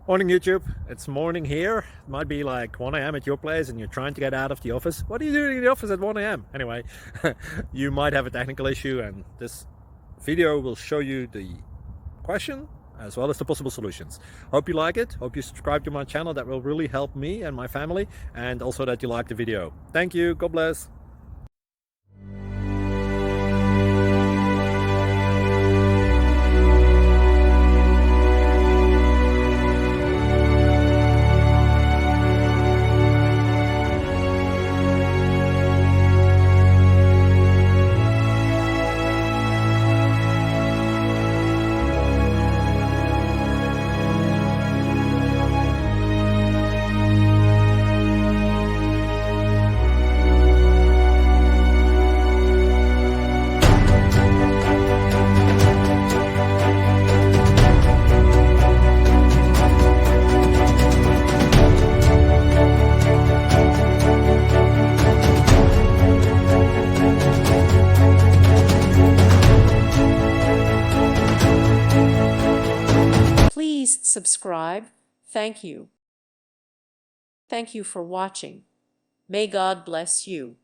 Morning YouTube, it's morning here. It might be like 1 a.m. at your place and you're trying to get out of the office. What are you doing in the office at 1 a.m.? Anyway, you might have a technical issue and this video will show you the question as well as the possible solutions. Hope you like it, hope you subscribe to my channel. That will really help me and my family, and also that you like the video. Thank you, God bless. Please subscribe. Thank you. Thank you for watching. May God bless you.